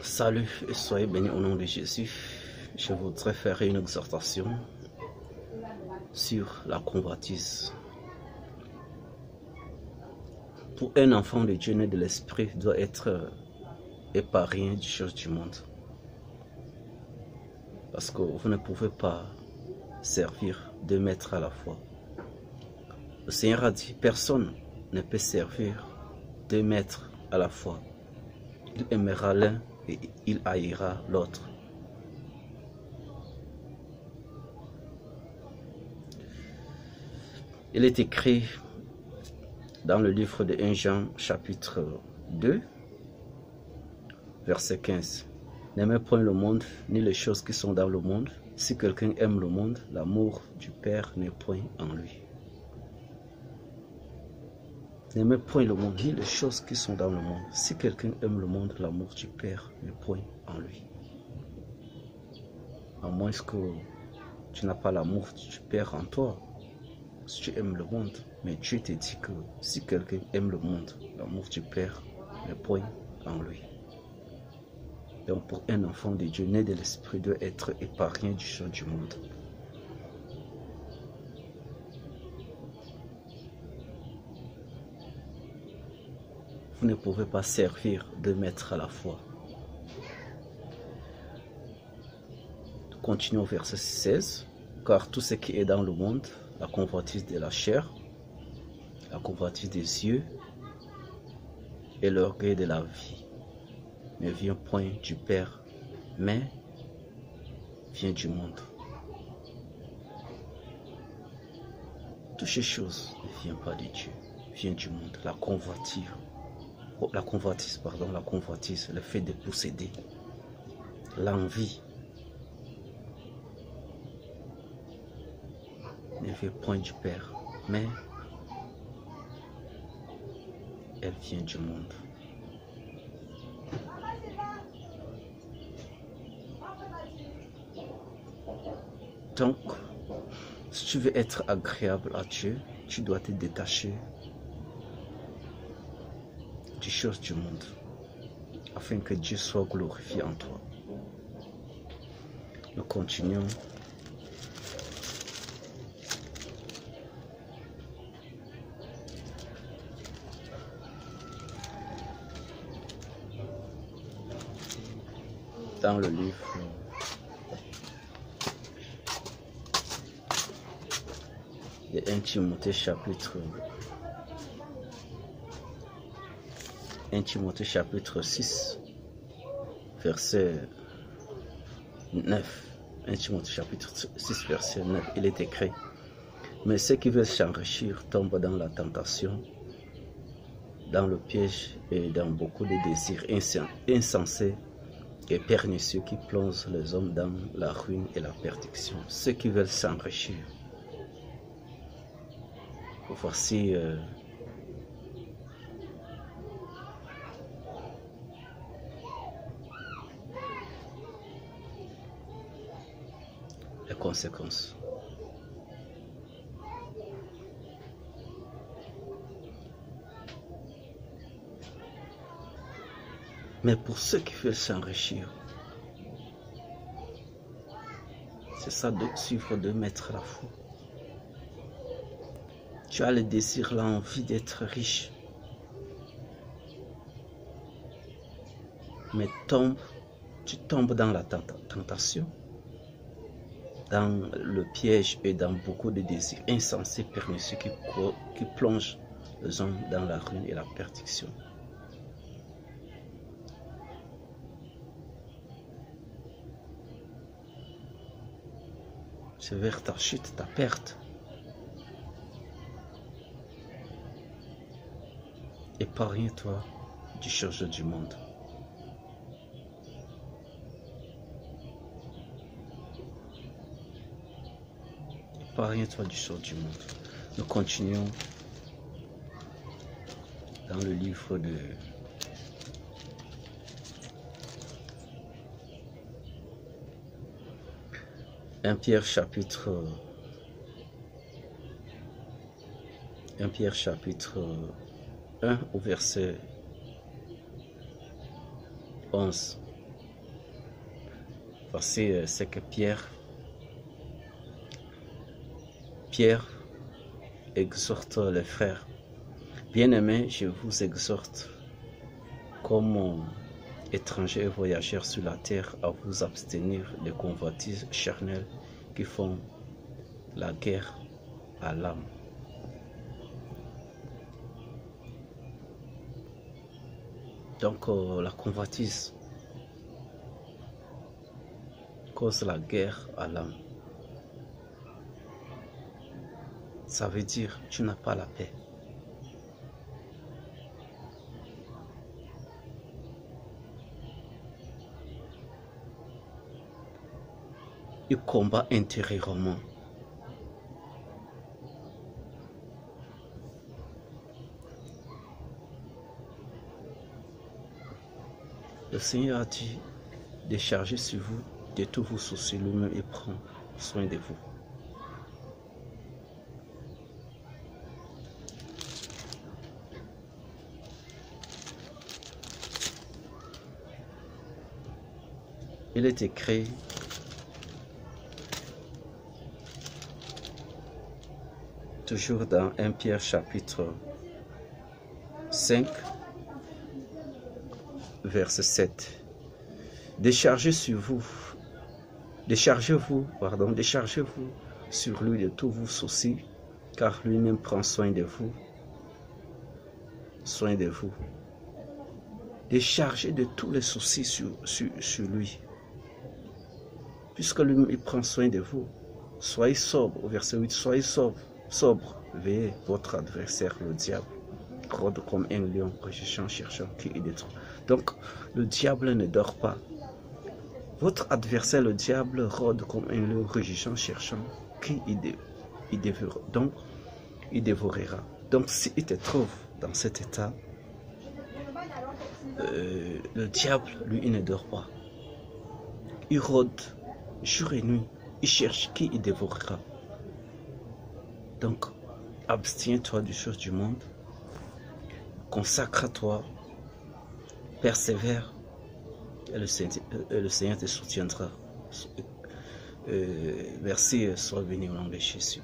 Salut et soyez bénis au nom de Jésus. Je voudrais faire une exhortation sur la convoitise. Pour un enfant de Dieu né de l'Esprit doit être épargné des choses du monde. Parce que vous ne pouvez pas servir deux maîtres à la fois. Le Seigneur a dit, personne ne peut servir deux maîtres à la fois. Il aimera l'un et il haïra l'autre. Il est écrit dans le livre de 1 Jean chapitre 2, verset 15. N'aimez point le monde, ni les choses qui sont dans le monde. Si quelqu'un aime le monde, l'amour du Père n'est point en lui. N'aimez point le monde, ni les choses qui sont dans le monde. Si quelqu'un aime le monde, l'amour du Père n'est point en lui. À moins que tu n'as pas l'amour du Père en toi, si tu aimes le monde. Mais Dieu te dit que si quelqu'un aime le monde, l'amour du Père n'est point en lui. Donc pour un enfant de Dieu né de l'Esprit doit être épargné du choses du monde. Vous ne pouvez pas servir deux maîtres à la fois. Continuons au verset 16. Car tout ce qui est dans le monde, la convoitise de la chair, la convoitise des yeux et l'orgueil de la vie, ne vient point du Père, mais vient du monde. Toutes ces choses ne viennent pas de Dieu, viennent du monde. La convoitise, le fait de posséder, l'envie, ne vient point du Père, mais elle vient du monde. Donc, si tu veux être agréable à Dieu, tu dois te détacher des choses du monde, afin que Dieu soit glorifié en toi. Nous continuons. Dans le livre de 1 Timothée chapitre 6 verset 9. 1 Timothée chapitre 6 verset 9, il est écrit: mais ceux qui veulent s'enrichir tombent dans la tentation, dans le piège et dans beaucoup de désirs insensés et pernicieux qui plongent les hommes dans la ruine et la perdition. Ceux qui veulent s'enrichir. Voici les conséquences. Mais pour ceux qui veulent s'enrichir, c'est ça de suivre deux maîtres à la fois. Tu as le désir, l'envie d'être riche. Mais tu tombes dans la tentation, dans le piège et dans beaucoup de désirs insensés, pernicieux qui plongent les hommes dans la ruine et la perdition. C'est vers ta chute, ta perte. Épargne-toi du choses du monde. Épargne-toi du choses du monde. Nous continuons dans le livre de 1 Pierre chapitre 1 au verset 11. Voici ce que Pierre exhorte les frères. Bien-aimés, je vous exhorte, comme étrangers et voyageurs sur la terre, à vous abstenir des convoitises charnelles qui font la guerre à l'âme. Donc la convoitise cause la guerre à l'âme. Ça veut dire que tu n'as pas la paix. Il combat intérieurement. Le Seigneur a dit de charger sur vous de tous vos soucis, lui-même il prend soin de vous. Il est écrit toujours dans 1 Pierre chapitre 5 verset 7. Déchargez-vous sur lui de tous vos soucis, car lui-même prend soin de vous. Déchargez de tous les soucis sur lui, puisque lui-même il prend soin de vous. Soyez sobre, au verset 8, soyez sobre, veillez, votre adversaire, le diable, rôde comme un lion, recherchant, qui il détruit. Donc, le diable ne dort pas. Votre adversaire, le diable, rôde comme un lion, recherchant, qui il dévore. Donc, il dévorera. Donc, s'il te trouve dans cet état, le diable, lui, il ne dort pas. Il rôde jour et nuit. Il cherche qui il dévorera. Donc, abstiens-toi du choses du monde. Consacre-toi. Persévère. Et le Seigneur te soutiendra. Merci, sois béni au nom de Jésus.